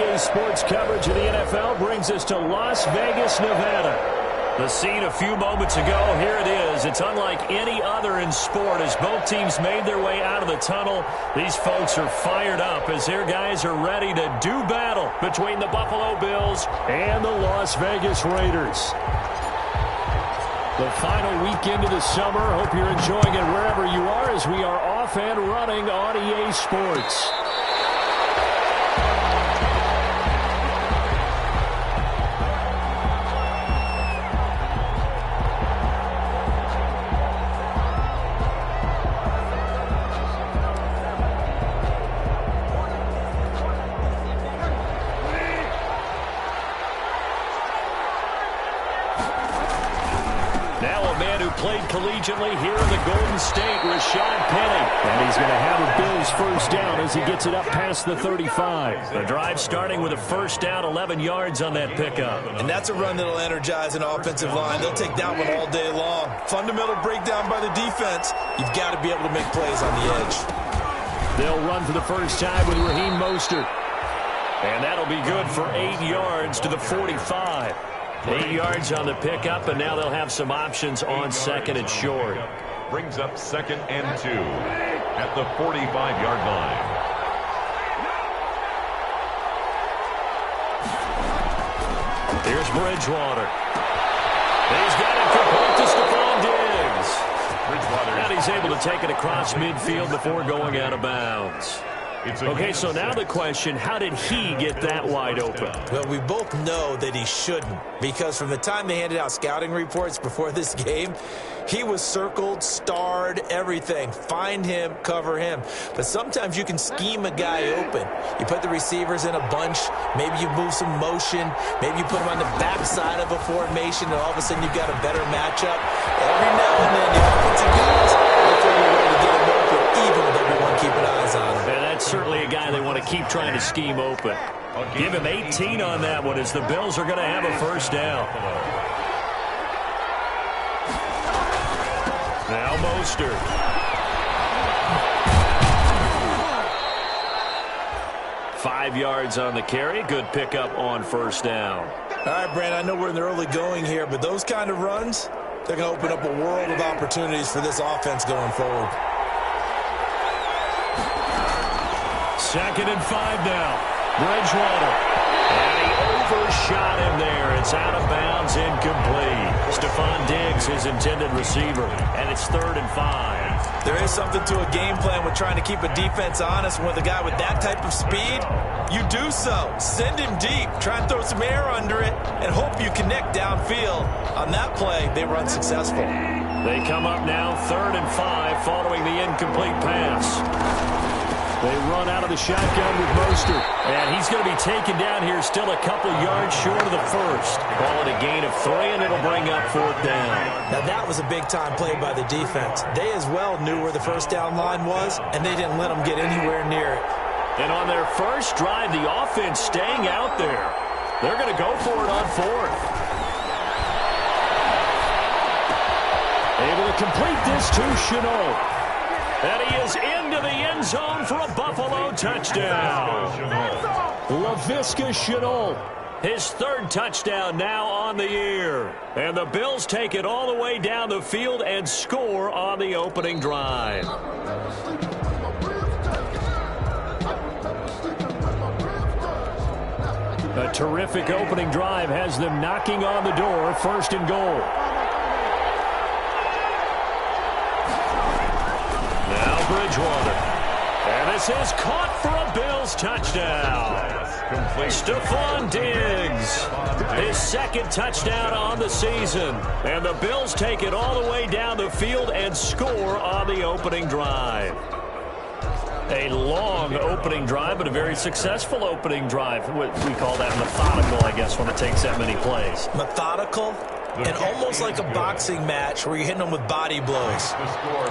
EA Sports coverage of the NFL brings us to Las Vegas, Nevada. The scene a few moments ago, here it is. It's unlike any other in sport as both teams made their way out of the tunnel. These folks are fired up as their guys are ready to do battle between the Buffalo Bills and the Las Vegas Raiders. The final weekend of the summer. Hope you're enjoying it wherever you are as we are off and running on EA Sports. Played collegiately here in the Golden State, Rashad Penny. And he's going to have a Bills first down as he gets it up past the 35. The drive starting with a first down, 11 yards on that pickup. And that's a run that'll energize an offensive line. They'll take that one all day long. Fundamental breakdown by the defense. You've got to be able to make plays on the edge. They'll run for the first time with Raheem Mostert. And that'll be good for 8 yards to the 45. 8 yards on the pickup, and now they'll have some options on second and short. Brings up 2nd and 2 at the 45-yard line. Here's Bridgewater. He's got it complete to Stephon Diggs. And he's able to take it across midfield before going out of bounds. Okay, so now the question, how did he get that wide open? Well, we both know that he shouldn't, because from the time they handed out scouting reports before this game, he was circled, starred, everything. Find him, cover him. But sometimes you can scheme a guy open. You put the receivers in a bunch, maybe you move some motion, maybe you put him on the backside of a formation, and all of a sudden you've got a better matchup. Every now and then, the offensive guys will figure a way to get him open, even with everyone keeping eyes on him. And that's certainly a guy they want to keep trying to scheme open. Give him 18 on that one as the Bills are going to have a first down. Now Mostert. Five yards on the carry. Good pickup on first down. All right, Brand, I know we're in the early going here, but those kind of runs, they're going to open up a world of opportunities for this offense going forward. 2nd and 5 now. Bridgewater. And he overshot him there. It's out of bounds, incomplete. Stephon Diggs, his intended receiver. And it's 3rd and 5. There is something to a game plan with trying to keep a defense honest. With a guy with that type of speed, you do so. Send him deep. Try and throw some air under it and hope you connect downfield. On that play, they were unsuccessful. They come up now 3rd and 5 following the incomplete pass. They run out of the shotgun with Mostert. And he's going to be taken down here still a couple yards short of the first. Call it a gain of 3, and it'll bring up 4th down. Now, that was a big-time play by the defense. They as well knew where the first down line was, and they didn't let them get anywhere near it. And on their first drive, the offense staying out there. They're going to go for it on 4th. Able to complete this to Shenault. And he is into the end zone for a Buffalo touchdown. Laviska Shenault, his 3rd touchdown now on the year. And the Bills take it all the way down the field and score on the opening drive. A terrific opening drive has them knocking on the door, 1st and goal. Bridgewater. And this is caught for a Bills touchdown. Stephon Diggs, his 2nd touchdown on the season. And the Bills take it all the way down the field and score on the opening drive. A long opening drive, but a very successful opening drive. We call that methodical, I guess, when it takes that many plays. Methodical? And almost like a boxing match where you're hitting them with body blows.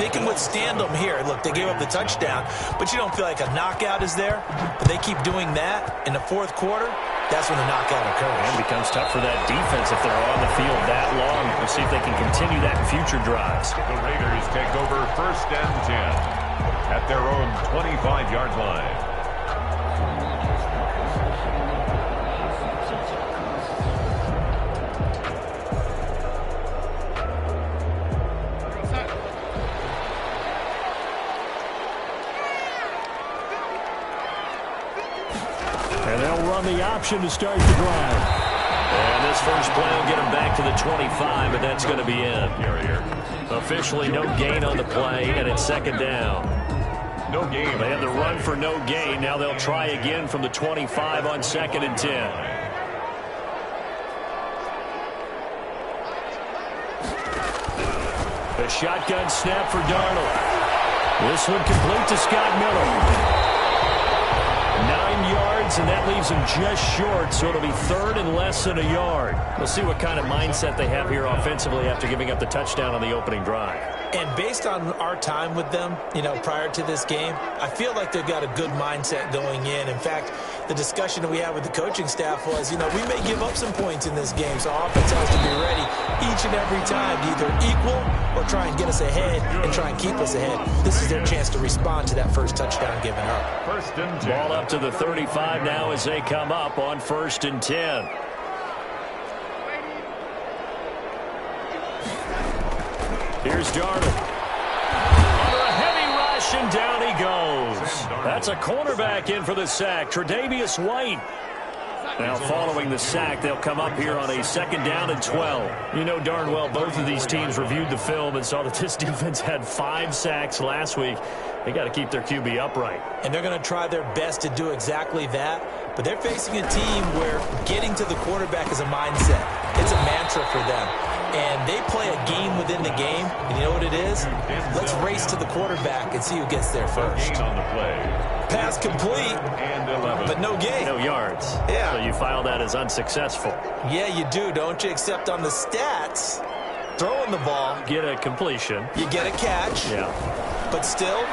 They can withstand them here. Look, they gave up the touchdown, but you don't feel like a knockout is there. But they keep doing that in the 4th quarter. That's when the knockout occurs. And it becomes tough for that defense if they're on the field that long. We'll see if they can continue that in future drives. The Raiders take over 1st and 10 at their own 25-yard line. option to start the drive. And this first play will get him back to the 25, but that's going to be in. Officially no gain on the play, and it's second down. No gain. They had the run for no gain. Now they'll try again from the 25 on 2nd and 10. A shotgun snap for Darnold. This one complete to Scott Miller. 9 yards, and that leaves him just short, so it'll be 3rd and less than a yard. We'll see what kind of mindset they have here offensively after giving up the touchdown on the opening drive. And based on our time with them, prior to this game, I feel like they've got a good mindset going in. In fact, the discussion that we had with the coaching staff was, we may give up some points in this game, so our offense has to be ready each and every time to either equal or try and get us ahead and try and keep us ahead. This is their chance to respond to that first touchdown given up. First and 10. Ball up to the 35 now as they come up on 1st and 10. Here's Darnold. Under a heavy rush, and down he goes. That's a cornerback in for the sack, Tre'Davious White. Now following the sack, they'll come up here on a 2nd down and 12. You know darn well both of these teams reviewed the film and saw that this defense had 5 sacks last week. They got to keep their QB upright. And they're going to try their best to do exactly that. But they're facing a team where getting to the quarterback is a mindset. It's a mantra for them. And they play a game within the game. And you know what it is? Let's race to the quarterback and see who gets there first. Gain on the play. Pass complete, And 11. but no gain. No yards. Yeah. So you file that as unsuccessful. Yeah, you do, don't you? Except on the stats, throwing the ball, Get a completion. you get a catch, Yeah. but still,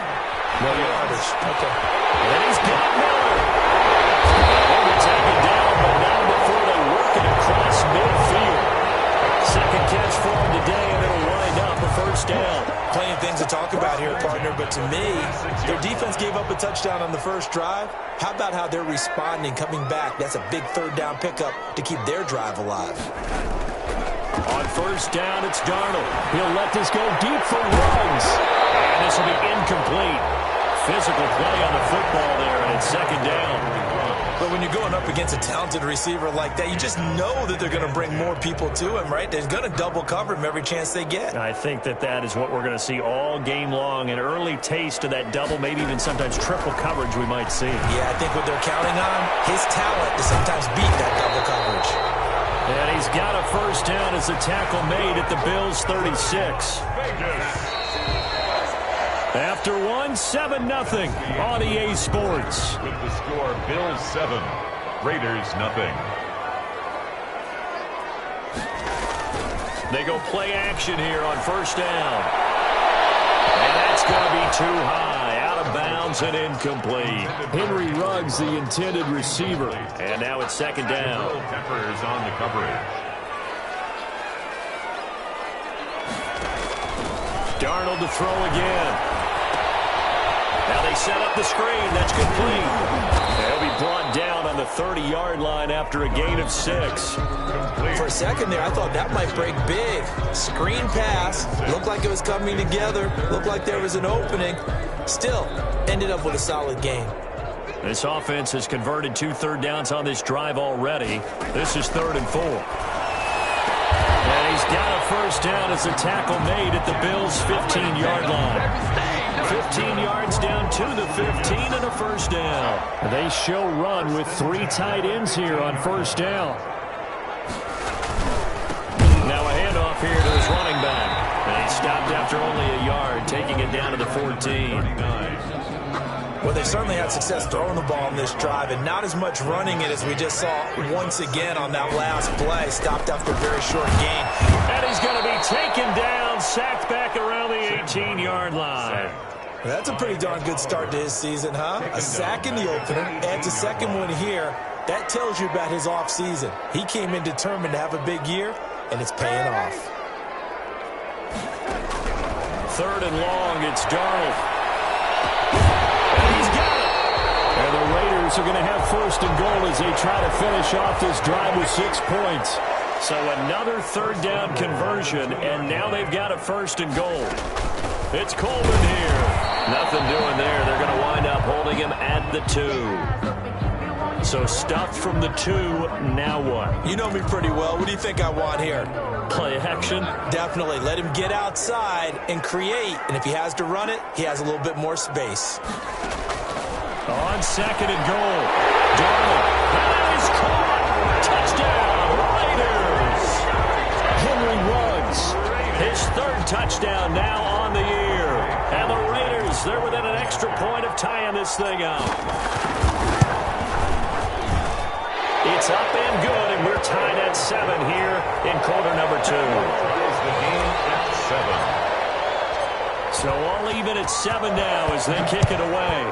No yards. Okay. And he's got Miller. They will take it down, but not before they work it across midfield. Second catch for him today, and it'll wind up a first down. Plenty of things to talk about here, partner, but to me, their defense gave up a touchdown on the first drive. How about how they're responding, coming back? That's a big 3rd down pickup to keep their drive alive. On 1st down, it's Darnold. He'll let this go deep for Ruggs. And this will be incomplete. Physical play on the football there, and it's 2nd down. But when you're going up against a talented receiver like that, you just know that they're going to bring more people to him, right? They're going to double cover him every chance they get. I think that is what we're going to see all game long. An early taste of that double, maybe even sometimes triple coverage we might see. Yeah, I think what they're counting on, his talent to sometimes beat that double coverage. And he's got a first down as the tackle made at the Bills' 36. After 7-0 on EA Sports. With the score, Bills 7, Raiders nothing. They go play action here on 1st down. And that's going to be too high. Out of bounds and incomplete. Henry Ruggs, the intended receiver. And now it's 2nd down. Peppers on the coverage. Darnold to throw again. Now they set up the screen. That's complete. They'll be brought down on the 30-yard line after a gain of 6. For a second there, I thought that might break big. Screen pass. Looked like it was coming together. Looked like there was an opening. Still, ended up with a solid game. This offense has converted 2 third downs on this drive already. This is 3rd and 4. And he's got a first down as a tackle made at the Bills' 15-yard line. 15 yards down to the 15 and a first down. They show run with 3 tight ends here on 1st down. Now a handoff here to his running back. And he stopped after only a yard, taking it down to the 14. Well, they certainly had success throwing the ball on this drive, and not as much running it as we just saw once again on that last play. Stopped after a very short gain. And he's going to be taken down, sacked back around the 18-yard line. That's a pretty darn good start to his season, huh? A sack in the opener, adds a second one here. That tells you about his offseason. He came in determined to have a big year, and it's paying off. 3rd and long, it's Darnold. And he's got it. And the Raiders are going to have 1st and goal as they try to finish off this drive with 6 points. So another 3rd down conversion, and now they've got a 1st and goal. It's Coleman here. Nothing doing there. They're going to wind up holding him at the 2. So stuffed from the 2, now what? You know me pretty well. What do you think I want here? Play action? Definitely. Let him get outside and create. And if he has to run it, he has a little bit more space. On second and goal. Darnold. That is caught. Touchdown, Raiders. Henry Ruggs. His 3rd touchdown now on the year. And the Raiders, they're within an extra point of tying this thing up. It's up and good, and we're tied at 7 here in quarter number 2. Is the game at 7. So all even at 7 now as they kick it away.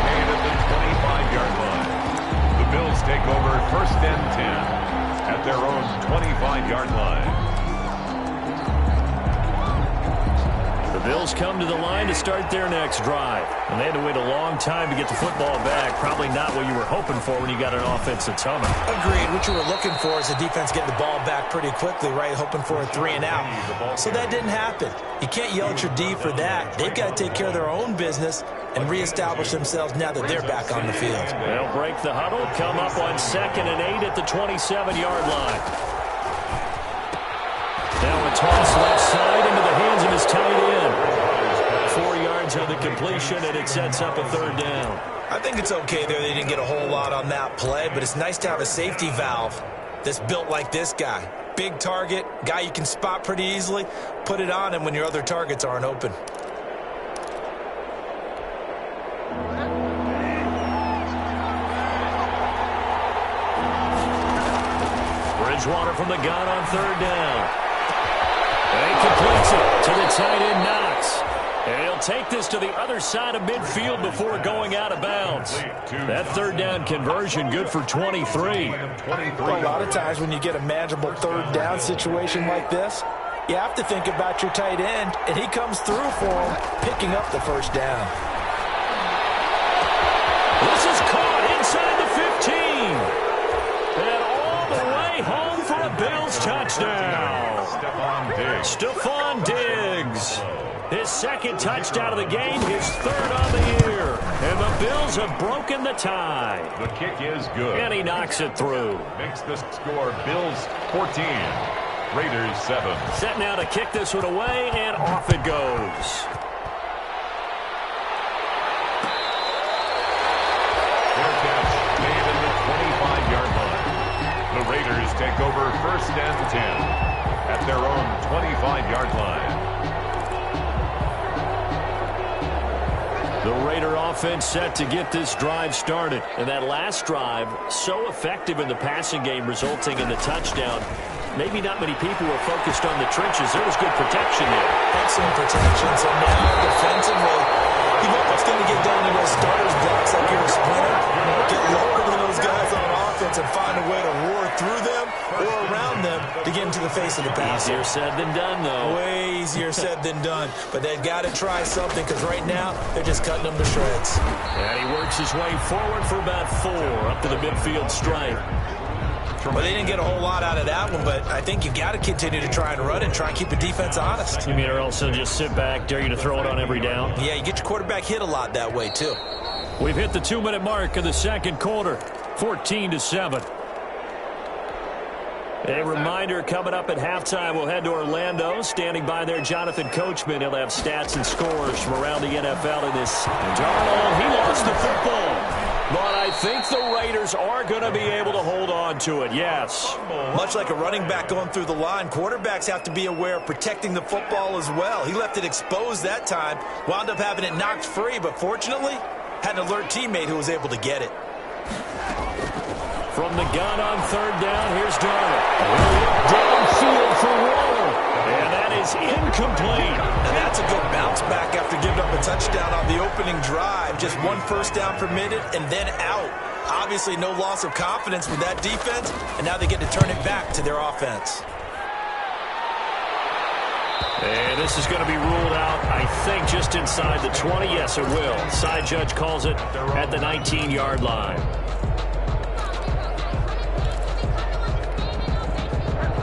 Made at the 25-yard line. The Bills take over 1st and 10 at their own 25-yard line. The Bills come to the line to start their next drive. And they had to wait a long time to get the football back. Probably not what you were hoping for when you got an offense that's humming. Agreed. What you were looking for is the defense getting the ball back pretty quickly, right? Hoping for a 3 and out. So that didn't happen. You can't yell at your D for that. They've got to take care of their own business and reestablish themselves now that they're back on the field. They'll break the huddle, come up on 2nd and 8 at the 27-yard line. Now a toss left side into the hands of his tight end. 4 yards on the completion, and it sets up a 3rd down. I think it's okay there. They didn't get a whole lot on that play, but it's nice to have a safety valve that's built like this guy. Big target, guy you can spot pretty easily. Put it on him when your other targets aren't open. Bridgewater from the gun on 3rd down. And he completes it to the tight end, Knox. And he'll take this to the other side of midfield before going out of bounds. That 3rd down conversion good for 23. Well, a lot of times when you get a manageable 3rd down situation like this, you have to think about your tight end, and he comes through for him, picking up the 1st down. This is caught inside the 15. And all the way home for a Bills touchdown. Stephon Diggs. His 2nd touchdown of the game, his 3rd on the year. And the Bills have broken the tie. The kick is good. And he knocks it through. Makes the score Bills 14, Raiders 7. Set now to kick this one away, and off it goes. Fair catch made at the 25-yard line. The Raiders take over 1st and 10 at their own 25-yard line. The Raider offense set to get this drive started. And that last drive, so effective in the passing game, resulting in the touchdown. Maybe not many people were focused on the trenches. There was good protection there. Excellent protection. So now, defensively, you've almost got to get down to those starters blocks like you're a sprinter. Get lower than those guys on offense and find a way to roar through them or around them to get into the face of the passer. Easier said than done, though. Way easier said than done. But they've got to try something because right now they're just cutting them to shreds. And he works his way forward for about 4 up to the midfield stripe. Well, they didn't get a whole lot out of that one, but I think you've got to continue to try and run and try and keep the defense honest. You mean or else they'll just sit back, dare you to throw it on every down? Yeah, you get your quarterback hit a lot that way, too. We've hit the 2-minute mark of the 2nd quarter, 14-7. A reminder coming up at halftime, we'll head to Orlando. Standing by there, Jonathan Coachman. He'll have stats and scores from around the NFL in this. Darnold, he lost the football. But I think the Raiders are going to be able to hold on to it, yes. Much like a running back going through the line, quarterbacks have to be aware of protecting the football as well. He left it exposed that time, wound up having it knocked free, but fortunately, had an alert teammate who was able to get it. From the gun on 3rd down, here's Darnold. Downfield for Waller. And that is incomplete. And that's a good bounce back after giving up a touchdown on the opening drive. Just 1 first down permitted and then out. Obviously no loss of confidence with that defense, and now they get to turn it back to their offense. And this is going to be ruled out, I think, just inside the 20. Yes, it will. Side judge calls it at the 19-yard line.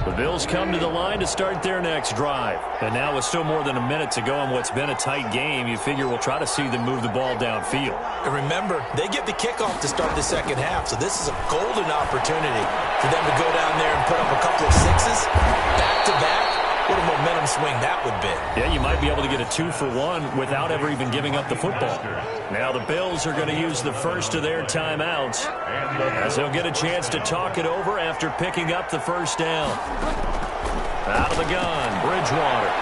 The The Bills come to the line to start their next drive. And now with still more than a minute to go in what's been a tight game, you figure we'll try to see them move the ball downfield. And remember, they get the kickoff to start the second half, so this is a golden opportunity for them to go down there and put up a couple of sixes back-to-back. What a momentum swing that would be. Yeah, you might be able to get a 2-for-1 without ever even giving up the football. Now the Bills are going to use the first of their timeouts as they'll get a chance to talk it over after picking up the first down. Out of the gun, Bridgewater.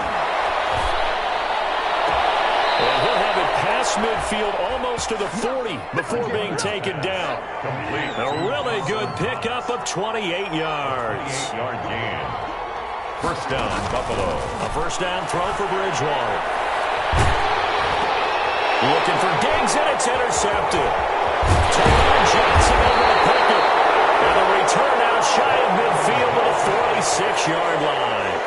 And he'll have it past midfield almost to the 40 before being taken down. A really good pickup of 28 yards. 8-yard gain. First down, Buffalo. A first down throw for Bridgewater. Looking for Diggs, and it's intercepted. Taylor Johnson over to pick it. And the return out shy of midfield to the 46-yard line.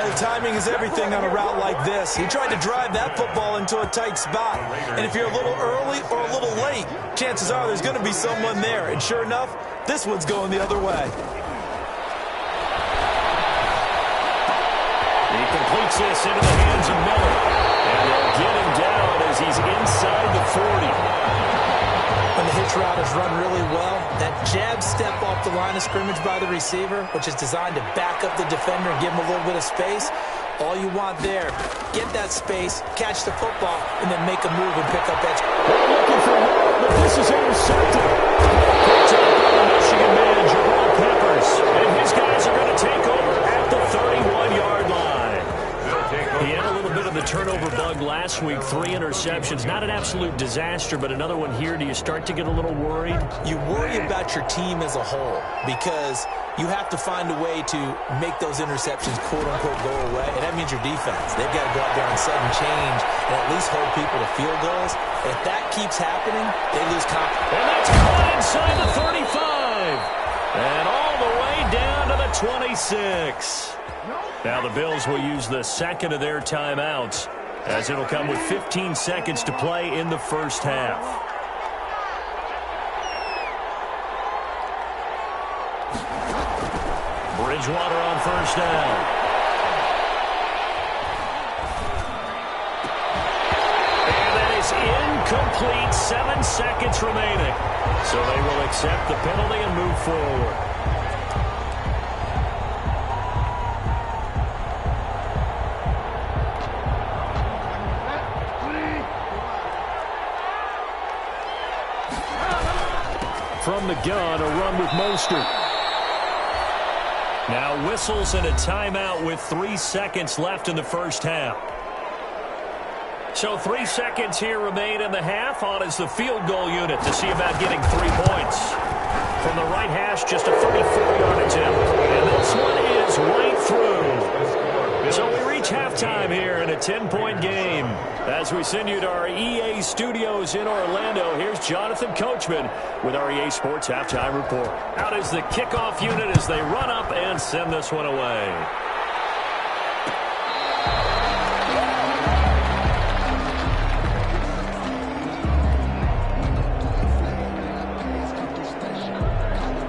The timing is everything on a route like this. He tried to drive that football into a tight spot. And if you're a little early or a little late, chances are there's going to be someone there. And sure enough, this one's going the other way. He completes this into the hands of Miller. And they'll get him down as he's inside the 40. When the hitch route is run really well, that jab step off the line of scrimmage by the receiver, which is designed to back up the defender and give him a little bit of space, all you want there, get that space, catch the football, and then make a move and pick up that. They're looking for more, but this is intercepted. Picked up by the Michigan man, Jabril Peppers. And his guys are going to take over at the 31-yard line. He had a little bit of the turnover bug last week, 3 interceptions. Not an absolute disaster, but another one here. Do you start to get a little worried? You worry about your team as a whole because you have to find a way to make those interceptions, quote-unquote, go away. And that means your defense. They've got to go out there and sudden change and at least hold people to field goals. And if that keeps happening, they lose confidence. And that's caught inside the 35. And all the way down to the 26. Now the Bills will use the second of their timeouts as it'll come with 15 seconds to play in the first half. Bridgewater on first down. And that is incomplete. 7 seconds remaining. So they will accept the penalty and move forward. From the gun, a run with Mostert. Now whistles and a timeout with 3 seconds left in the first half. So 3 seconds here remain in the half. On is the field goal unit to see about getting 3 points. From the right hash, just a 34-yard attempt. And this one is right through. So we reach halftime here in a 10-point game. As we send you to our EA studios in Orlando, here's Jonathan Coachman with our EA Sports Halftime Report. Out is the kickoff unit as they run up and send this one away.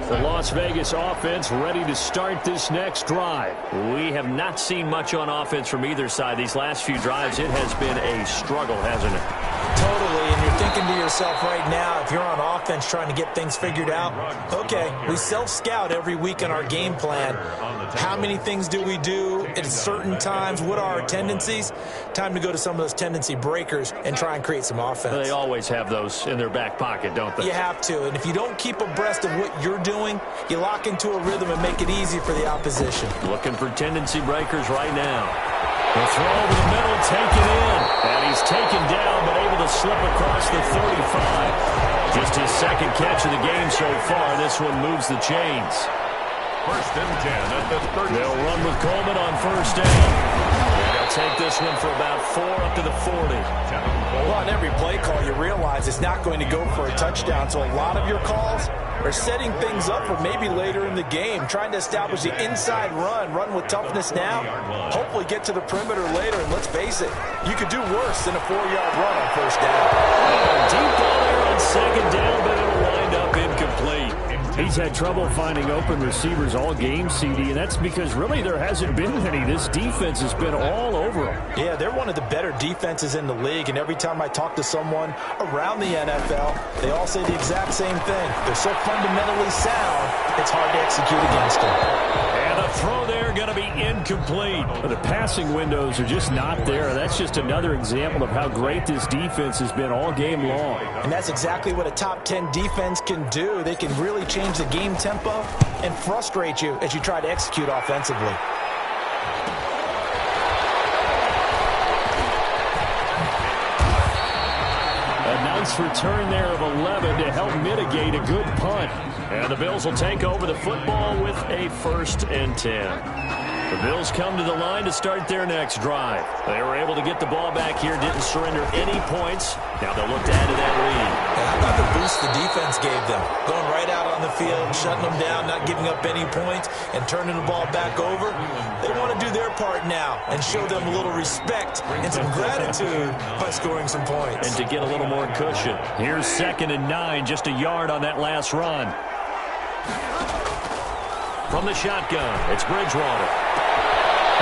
The Las Vegas offense ready to start this next drive. We have not seen much on offense from either side. These last few drives, it has been a struggle, hasn't it? Totally, and you're thinking to yourself right now, if you're on offense trying to get things figured out, okay, we self-scout every week in our game plan. How many things do we do at certain times? What are our tendencies? Time to go to some of those tendency breakers and try and create some offense. They always have those in their back pocket, don't they? You have to, and if you don't keep abreast of what you're doing, you lock into a rhythm and make it easy for the opposition. Looking for tendency breakers right now. The throw over the middle, taken in. And he's taken down, but able to slip across the 35. Just his second catch of the game so far. This one moves the chains. First and 10 at the 30. They'll run with Coleman on first down. And they'll take this one for about 4 up to the 40. Well, on every play call, you realize it's not going to go for a touchdown. So a lot of your calls are setting things up for maybe later in the game, trying to establish the inside run with toughness now, hopefully get to the perimeter later. And let's face it, you could do worse than a 4-yard run on first down. Deep ball there on second down, but it'll wind up incomplete. He's had trouble finding open receivers all game, CD, and that's because really there hasn't been any. This defense has been all over him. Yeah, they're one of the better defenses in the league, and every time I talk to someone around the NFL, they all say the exact same thing. They're so fundamentally sound, it's hard to execute against them. And the throw there going to be incomplete. The passing windows are just not there. That's just another example of how great this defense has been all game long. And that's exactly what a top 10 defense can do. They can really change the game tempo and frustrate you as you try to execute offensively. A nice return there of 11 to help mitigate a good punt. And the Bills will take over the football with a 1st and 10. The Bills come to the line to start their next drive. They were able to get the ball back here, didn't surrender any points. Now they'll look to add to that lead. How about the boost the defense gave them? Going right out on the field, shutting them down, not giving up any points, and turning the ball back over. They want to do their part now and show them a little respect and some gratitude by scoring some points. And to get a little more cushion. Here's 2nd and 9, just a yard on that last run. From the shotgun, it's Bridgewater.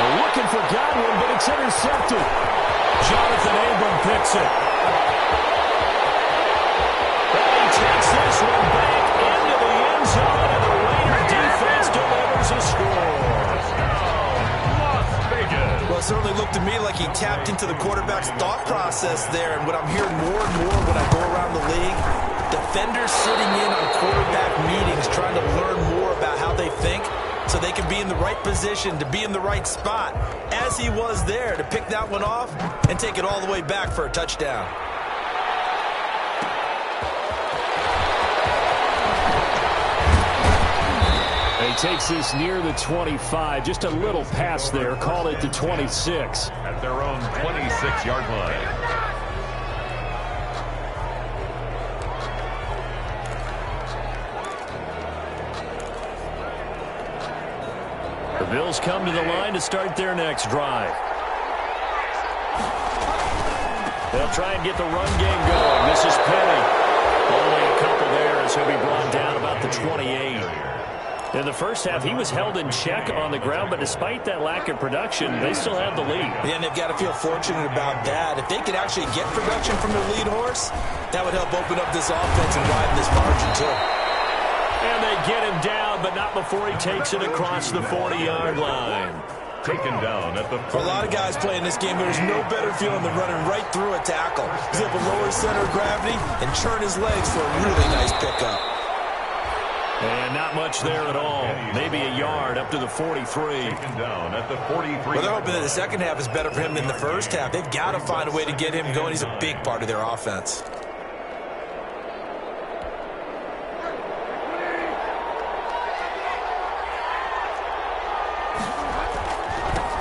Looking for Godwin, but it's intercepted. Jonathan Abram picks it. And he takes this one back into the end zone, and the Raider defense delivers a score. Las Vegas. Well, it certainly looked to me like he tapped into the quarterback's thought process there. And what I'm hearing more and more when I go around the league, defenders sitting in on quarterback meetings trying to learn more about how they think so they can be in the right position to be in the right spot, as he was there to pick that one off and take it all the way back for a touchdown. He takes this near the 25, just a little pass there, call it the 26. At their own 26-yard line. The Bills come to the line to start their next drive. They'll try and get the run game going. This is Penny. Only a couple there as he'll be brought down about the 28. In the first half, he was held in check on the ground, but despite that lack of production, they still have the lead. Yeah, and they've got to feel fortunate about that. If they could actually get production from their lead horse, that would help open up this offense and widen this margin too. And they get him down, but not before he takes it across the 40-yard line. Taken down at the... For a lot of guys playing this game, there's no better feeling than running right through a tackle. He's able to lower his center of gravity and churn his legs for a really nice pickup. And not much there at all. Maybe a yard up to the 43. Taken down at the 43. Well, they're hoping that the second half is better for him than the first half. They've got to find a way to get him going. He's a big part of their offense.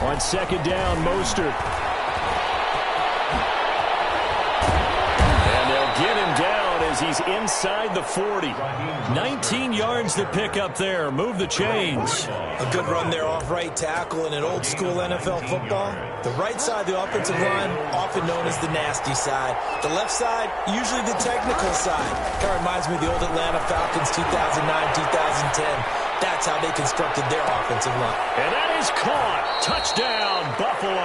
On 2nd down, Mostert. And they'll get him down as he's inside the 40. 19 yards to pick up there. Move the chains. A good run there off right tackle in an old school NFL football. The right side of the offensive line, often known as the nasty side. The left side, usually the technical side. That reminds me of the old Atlanta Falcons 2009-2010. That's how they constructed their offensive line. And that is caught. Touchdown, Buffalo.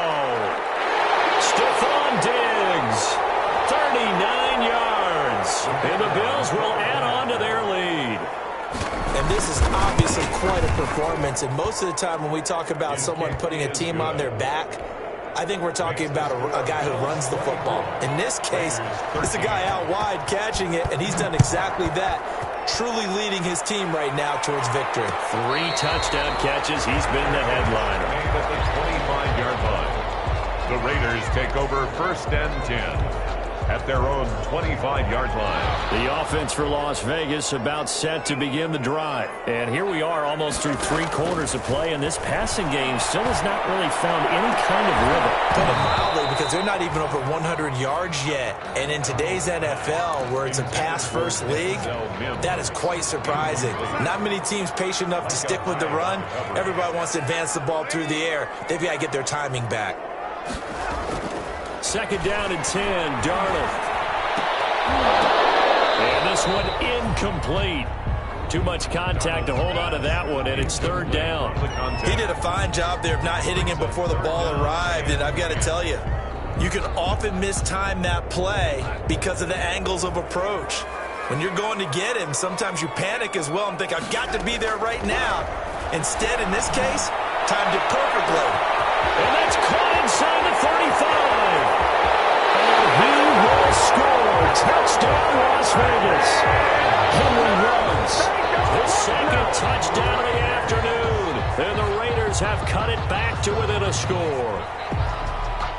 Stephon Diggs, 39 yards. And the Bills will add on to their lead. And this is obviously quite a performance. And most of the time when we talk about someone putting a team on their back, I think we're talking about a guy who runs the football. In this case, it's a guy out wide catching it, and he's done exactly that. Truly leading his team right now towards victory. 3 touchdown catches. He's been the headliner. At the 25-yard line. The Raiders take over 1st and 10 at their own 25-yard line. The offense for Las Vegas about set to begin the drive. And here we are almost through 3 quarters of play, and this passing game still has not really found any kind of rhythm. Put it mildly, because they're not even over 100 yards yet. And in today's NFL, where it's a pass-first league, that is quite surprising. Not many teams patient enough to stick with the run. Everybody wants to advance the ball through the air. They've got to get their timing back. 2nd down and 10, Darnold. And this one incomplete. Too much contact to hold on to that one, and it's third down. He did a fine job there of not hitting him before the ball arrived, and I've got to tell you, you can often mistime that play because of the angles of approach. When you're going to get him, sometimes you panic as well and think, I've got to be there right now. Instead, in this case, timed it perfectly. And that's caught inside the 35. And he will score. Touchdown, Las Vegas. Henry runs. His second touchdown of the afternoon. And the Raiders have cut it back to within a score.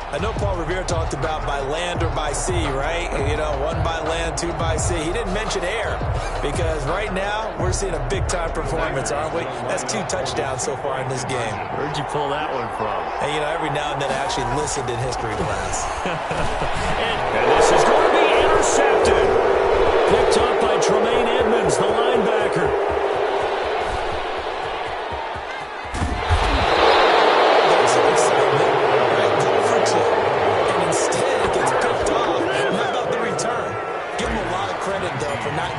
I know Paul Revere talked about by land or by sea, right? You know, one by land, two by sea. He didn't mention air because right now we're seeing a big-time performance, aren't we? That's 2 touchdowns so far in this game. Where'd you pull that one from? And, you know, every now and then I actually listened in history class. and this is going to be intercepted. Picked up by Tremaine Edmonds, the linebacker.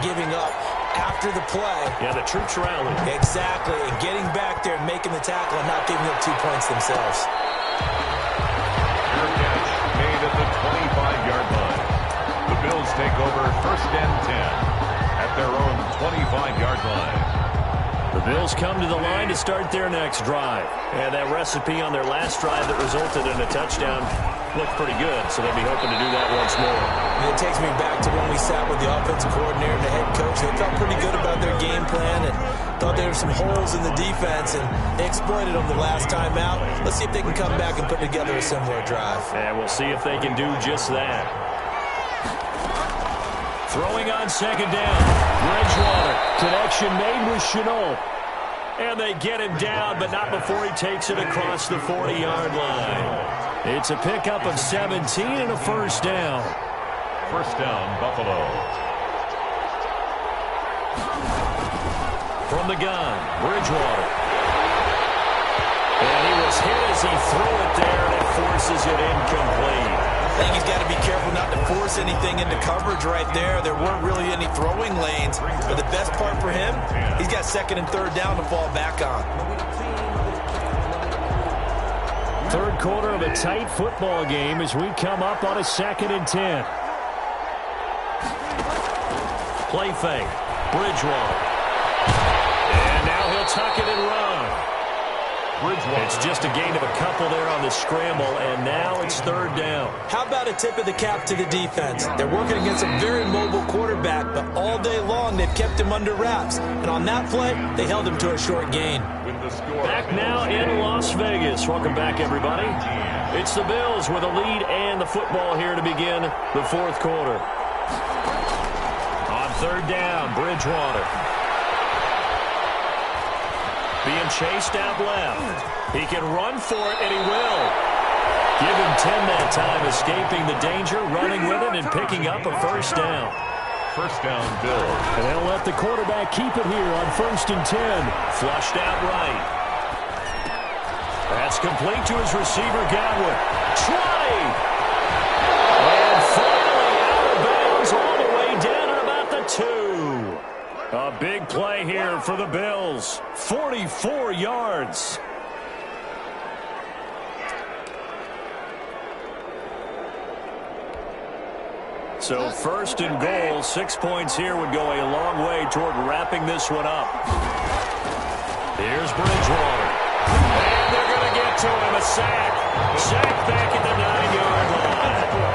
Giving up after the play. Yeah, the troops rally. Exactly. And getting back there and making the tackle and not giving up 2 points themselves. Fair catch made at the 25-yard line. The Bills take over 1st and 10 at their own 25-yard line. The Bills come to the line to start their next drive. And that recipe on their last drive that resulted in a touchdown looked pretty good, so they'll be hoping to do that once more. And it takes me back to when we sat with the offensive coordinator and the head coach. They felt pretty good about their game plan and thought there were some holes in the defense, and they exploited them the last time out. Let's see if they can come back and put together a similar drive. And we'll see if they can do just that. Throwing on second down. Bridgewater. Connection made with Chenault. And they get him down, but not before he takes it across the 40-yard line. It's a pickup of 17 and a first down. First down, Buffalo. From the gun, Bridgewater. And he was hit as he threw it there, and it forces it incomplete. I think he's got to be careful not to force anything into coverage right there. There weren't really any throwing lanes. But the best part for him, he's got second and third down to fall back on. Third quarter of a tight football game as we come up on a 2nd and 10. Play fake. Bridgewater. And now he'll tuck it and run. It's just a gain of a couple there on the scramble, and now it's third down. How about a tip of the cap to the defense? They're working against a very mobile quarterback, but all day long they've kept him under wraps. And on that play, they held him to a short gain. Back now in Las Vegas. Welcome back, everybody. It's the Bills with a lead and the football here to begin the fourth quarter. On third down, Bridgewater. Being chased out left. He can run for it, and he will. Give him 10 that time, escaping the danger, running with it, and picking up a first down. First down, Bills. And they'll let the quarterback keep it here on 1st and 10. Flushed out right. That's complete to his receiver, Godwin. Trotting. And finally out of bounds all the way down at about the 2. A big play here for the Bills. 44 yards. So 1st and goal, 6 points here would go a long way toward wrapping this one up. Here's Bridgewater. And they're going to get to him. A sack. Sack back at the 9-yard line.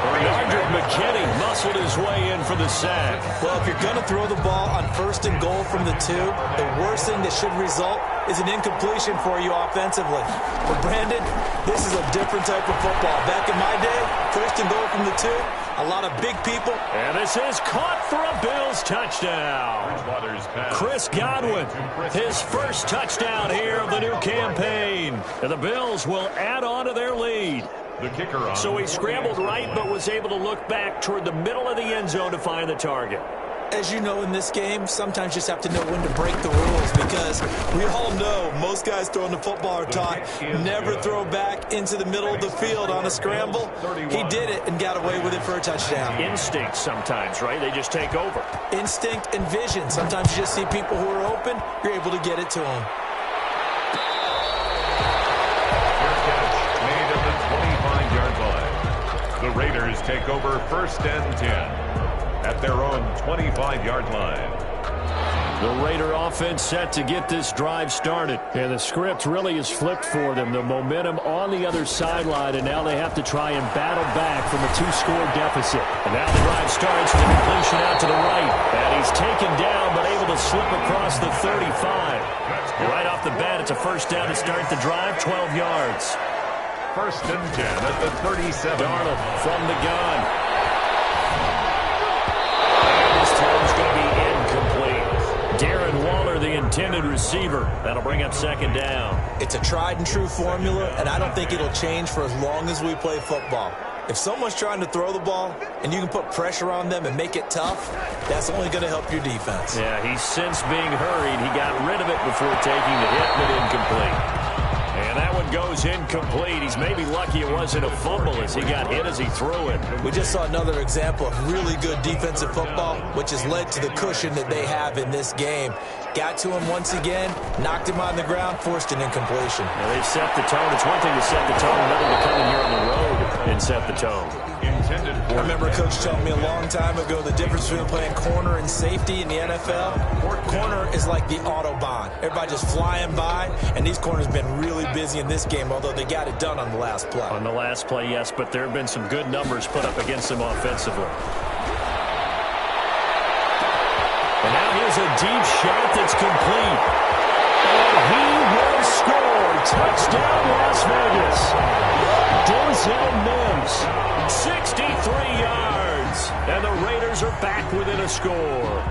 Bernard McKinney muscled his way in for the sack. Well, if you're going to throw the ball on 1st and goal from the 2, the worst thing that should result is an incompletion for you offensively. But Brandon, this is a different type of football. Back in my day, 1st and goal from the 2, a lot of big people. And this is caught for a Bills touchdown. Chris Godwin, his first touchdown here of the new campaign. And the Bills will add on to their lead. The kicker on. So he scrambled right, but was able to look back toward the middle of the end zone to find the target. as you know in this game, sometimes you just have to know when to break the rules, because we all know most guys throwing the football are taught never throw back into the middle of the field on a scramble. He did it and got away with it for a touchdown. Instinct sometimes, right? They just take over. Instinct and vision. Sometimes you just see people who are open, you're able to get it to them. Made at the 25-yard line. The Raiders take over 1st and 10 at their own 25-yard line. The Raider offense set to get this drive started. And the script really is flipped for them. The momentum on the other sideline, and now they have to try and battle back from a 2-score deficit. And now the drive starts with a completion out to the right. And he's taken down, but able to slip across the 35. Right off the bat, it's a first down to start the drive, 12 yards. 1st and 10 at the 37. Darnold from the gun. And this throw is going to be incomplete. Darren Waller, the intended receiver. That'll bring up 2nd down. It's a tried-and-true formula, and I don't think it'll change for as long as we play football. If someone's trying to throw the ball and you can put pressure on them and make it tough, that's only going to help your defense. Yeah, he's since being hurried. He got rid of it before taking the hit, but incomplete. And that one goes incomplete. He's maybe lucky it wasn't a fumble as he got hit as he threw it. We just saw another example of really good defensive football, which has led to the cushion that they have in this game. Got to him once again, knocked him on the ground, forced an incompletion. Yeah, they've set the tone. It's one thing to set the tone, another to come in here on the road and set the tone. I remember a coach telling me a long time ago the difference between playing corner and safety in the NFL. Corner is like the Autobahn. Everybody just flying by, and these corners have been really busy in this game, although they got it done on the last play. On the last play, yes, but there have been some good numbers put up against them offensively. And now here's a deep shot that's complete. And he will score. Touchdown, Las Vegas. Denzel Mims, 63 yards. And the Raiders are back within a score.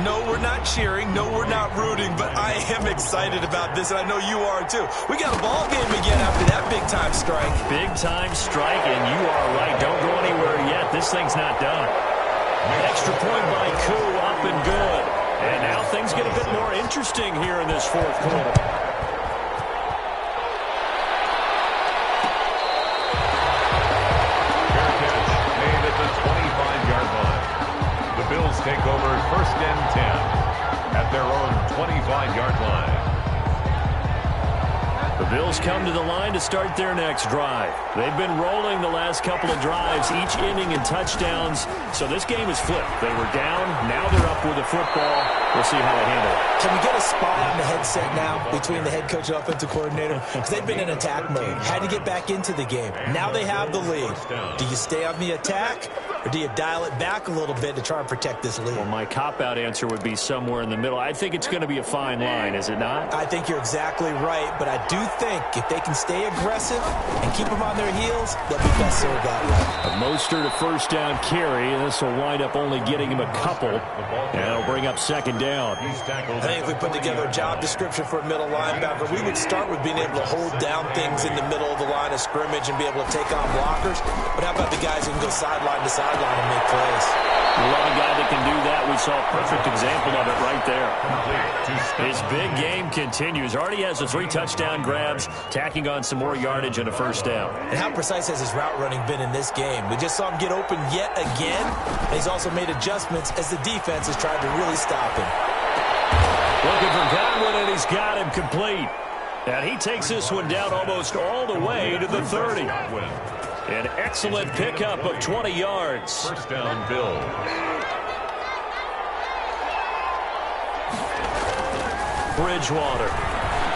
No, we're not cheering. No, we're not rooting. But I am excited about this, and I know you are too. We got a ball game again after that big-time strike. Big-time strike, and you are right. Don't go anywhere yet. This thing's not done. Extra point by Koo, up and good. And now things get a bit more interesting here in this 4th quarter. Fair catch made at the 25-yard line. The Bills take over 1st and 10 at their own 25-yard line. The Bills come to the line to start their next drive. They've been rolling the last couple of drives, each inning in touchdowns. So this game is flipped. They were down. Now they're up with the football. We'll see how they handle it. Can we get a spot on the headset now between the head coach and offensive coordinator? Because they've been in attack mode. Had to get back into the game. Now they have the lead. Do you stay on the attack, or do you dial it back a little bit to try and protect this lead? Well, my cop-out answer would be somewhere in the middle. I think it's going to be a fine line, is it not? I think you're exactly right, but I do think if they can stay aggressive and keep them on their heels, they'll be best served that way. A Mostert, a first down carry, and this will wind up only getting him a couple, and it'll bring up 2nd down. I think if we put together a job description for a middle linebacker, we would start with being able to hold down things in the middle of the line of scrimmage and be able to take on blockers. But how about the guys who can go sideline to sideline and make plays? We love a guy that can do that. We saw a perfect example of it right there. His big game continues. Already has the 3 touchdown grabs, tacking on some more yardage and a first down. And how precise has his route running been in this game? We just saw him get open yet again, and he's also made adjustments as the defense has tried to really stop him. Looking for Godwin, and he's got him complete. And he takes this one down almost all the way to the 30. An excellent pickup of 20 yards. First down, Bills. Bridgewater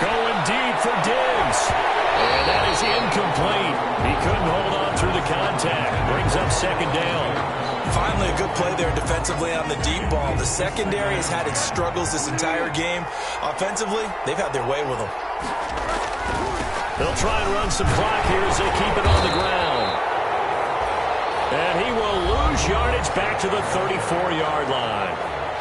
going deep for Diggs. And that is incomplete. He couldn't hold on through the contact. Brings up 2nd down. Finally, a good play there defensively on the deep ball. The secondary has had its struggles this entire game. Offensively, they've had their way with them. They'll try and run some clock here as they keep it on the ground. And he will lose yardage back to the 34-yard line.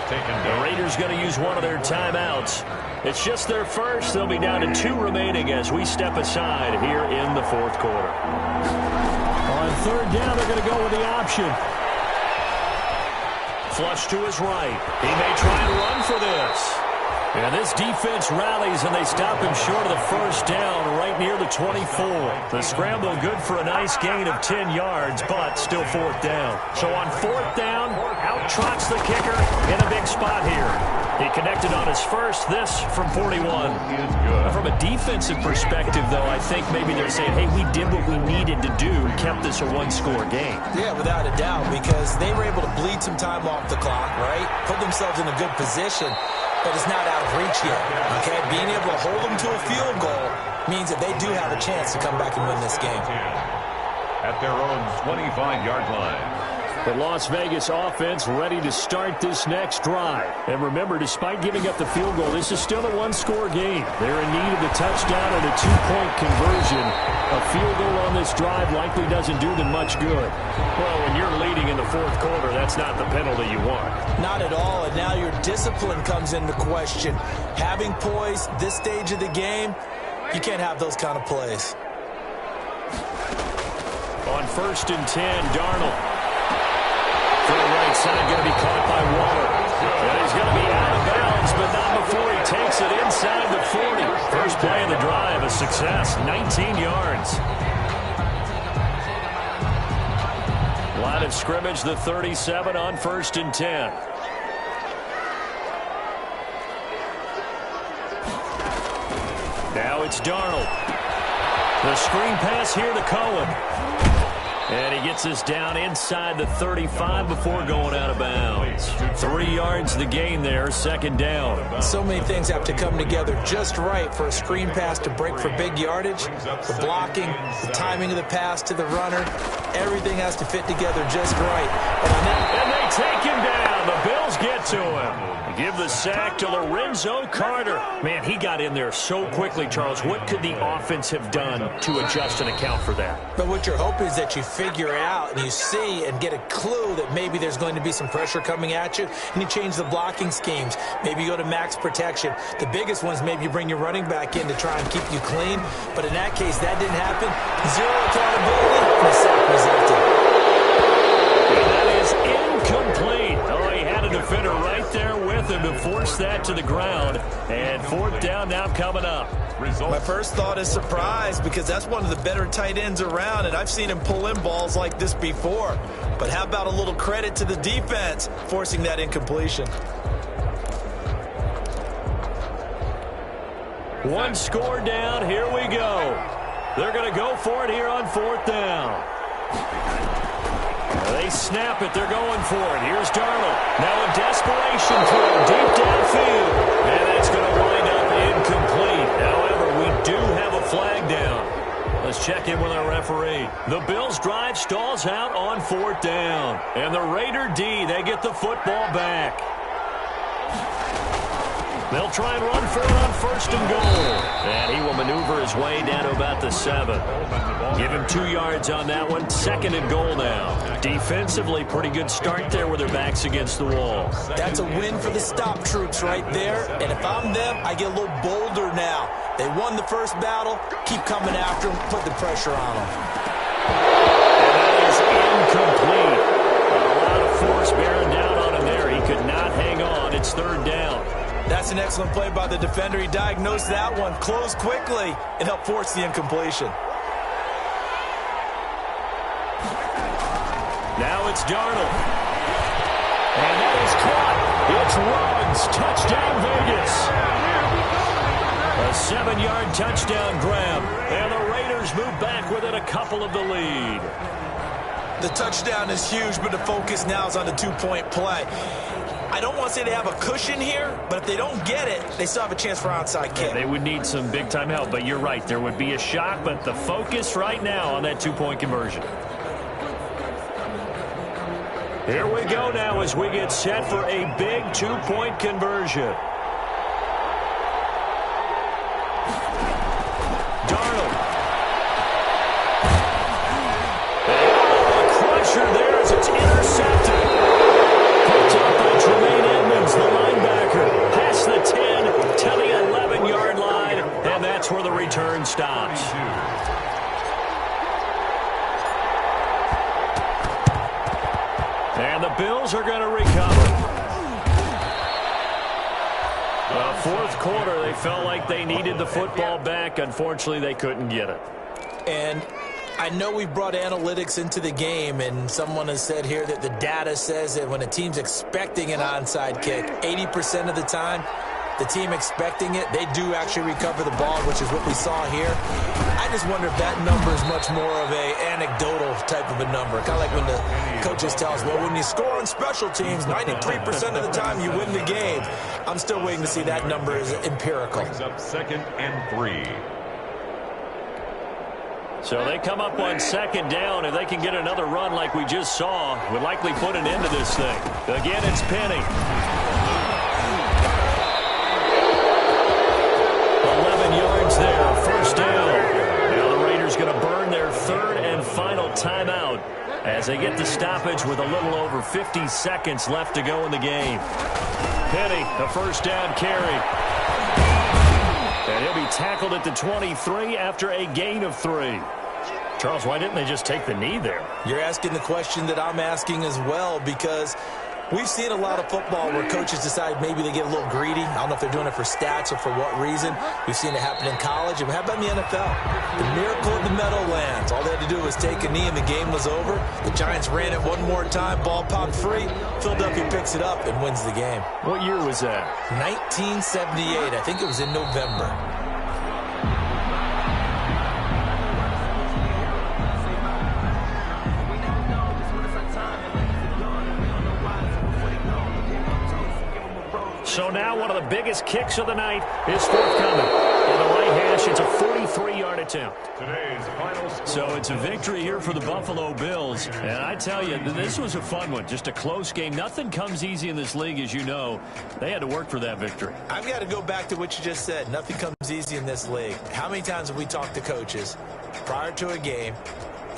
The Raiders going to use one of their timeouts. It's just their first. They'll be down to 2 remaining as we step aside here in the 4th quarter. On 3rd down, they're going to go with the option. flush to his right. He may try and run for this. And this defense rallies, and they stop him short of the first down right near the 24. The scramble good for a nice gain of 10 yards, but still fourth down. So on fourth down, out trots the kicker in a big spot here. He connected on his first, this from 41. From a defensive perspective, though, I think maybe they're saying, hey, we did what we needed to do, kept this a one-score game. Yeah, without a doubt, because they were able to bleed some time off the clock, right? Put themselves in a good position. But it's not out of reach yet, okay? Being able to hold them to a field goal means that they do have a chance to come back and win this game. At their own 25-yard line. The Las Vegas offense ready to start this next drive. And remember, despite giving up the field goal, this is still a one-score game. They're in need of the touchdown and a two-point conversion. A field goal on this drive likely doesn't do them much good. Well, when you're leading in the fourth quarter, that's not the penalty you want. Not at all, and now your discipline comes into question. Having poise this stage of the game, you can't have those kind of plays. On 1st and 10, Darnold. To the right side, going to be caught by Waller. And he's going to be out of bounds, but not before he takes it inside the 40. First play of the drive, a success, 19 yards. Line of scrimmage, the 37 on 1st and 10. Now it's Darnold. The screen pass here to Cohen. And he gets us down inside the 35 before going out of bounds. 3 yards the gain there, second down. So many things have to come together just right for a screen pass to break for big yardage. The blocking, the timing of the pass to the runner, everything has to fit together just right. And they take him down. The Bills get to him. Give the sack to Lorenzo Carter. Man, he got in there so quickly, Charles. What could the offense have done to adjust and account for that? But what you're hoping is that you figure out and you see and get a clue that maybe there's going to be some pressure coming at you, and you change the blocking schemes. Maybe you go to max protection. The biggest one is maybe you bring your running back in to try and keep you clean. But in that case, that didn't happen. Zero accountability, and the sack resulted. And that is incomplete. Oh, he had a defender right there with him to force that to the ground. And fourth down now coming up. My first thought is surprise, because that's one of the better tight ends around, and I've seen him pull in balls like this before. But how about a little credit to the defense forcing that incompletion? One score down. Here we go. They're going to go for it here on fourth down. They snap it. They're going for it. Here's Darnold. Now a desperation throw deep downfield. And that's going to wind up incomplete. However, we do have a flag down. Let's check in with our referee. The Bills' drive stalls out on fourth down. And the Raider D, they get the football back. They'll try and run for it on 1st and goal. And he will maneuver his way down to about the 7. Give him 2 yards on that one. 2nd and goal now. Defensively, pretty good start there with their backs against the wall. That's a win for the stop troops right there. And if I'm them, I get a little bolder now. They won the first battle. Keep coming after them. Put the pressure on them. And that is incomplete. A lot of force bearing down on him there. He could not hang on. It's 3rd down. That's an excellent play by the defender. He diagnosed that one, closed quickly, and helped force the incompletion. Now it's Darnold. And that is caught. It's Ruggs. Touchdown, Vegas. A 7-yard touchdown grab. And the Raiders move back within a couple of the lead. The touchdown is huge, but the focus now is on the 2-point play. I don't want to say they have a cushion here, but if they don't get it, they still have a chance for onside kick. They would need some big-time help, but you're right. There would be a shot, but the focus right now on that 2-point conversion. Here we go now as we get set for a big 2-point conversion. Darnold. And a crusher there as it's intercepted. Picked up by Tremaine Edmonds, the linebacker. Past the 10 to the 11-yard line, and that's where the return stops. And the Bills are going to recover. Well, fourth quarter, they felt like they needed the football back. Unfortunately, they couldn't get it. And I know we brought analytics into the game, and someone has said here that the data says that when a team's expecting an onside kick, 80% of the time, the team expecting it, they do actually recover the ball, which is what we saw here. I just wonder if that number is much more of a anecdotal type of a number. Kind of like when the coaches tell us, well, when you score on special teams, 93% of the time you win the game. I'm still waiting to see that number is empirical. Brings up 2nd and 3. So they come up on 2nd down. If they can get another run like we just saw, would likely put an end to this thing. Again, it's Penny. 11 yards there, first down. Now the Raiders going to burn their 3rd and final timeout as they get the stoppage with a little over 50 seconds left to go in the game. Penny, the first down carry. And he'll be tackled at the 23 after a gain of 3. Charles, why didn't they just take the knee there? You're asking the question that I'm asking as well, because we've seen a lot of football where coaches decide maybe they get a little greedy. I don't know if they're doing it for stats or for what reason. We've seen it happen in college. And how about in the NFL? The miracle of the Meadowlands. All they had to do was take a knee and the game was over. The Giants ran it one more time. Ball popped free. Philadelphia picks it up and wins the game. What year was that? 1978. I think it was in November. So now one of the biggest kicks of the night is forthcoming. On the right hash, it's a 43-yard attempt. Today's final score. So it's a victory here for the Buffalo Bills. And I tell you, this was a fun one. Just a close game. Nothing comes easy in this league, as you know. They had to work for that victory. I've got to go back to what you just said. Nothing comes easy in this league. How many times have we talked to coaches prior to a game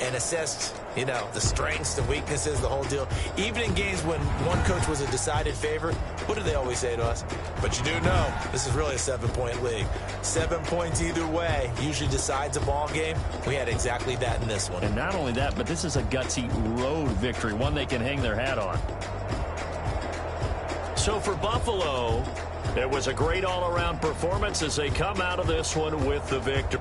and assessed, you know, the strengths, the weaknesses, the whole deal? Even in games when one coach was a decided favorite, what do they always say to us? But you do know this is really a 7-point league. 7 points either way usually decides a ball game. We had exactly that in this one. And not only that, but this is a gutsy road victory, one they can hang their hat on. So for Buffalo, it was a great all-around performance as they come out of this one with the victory.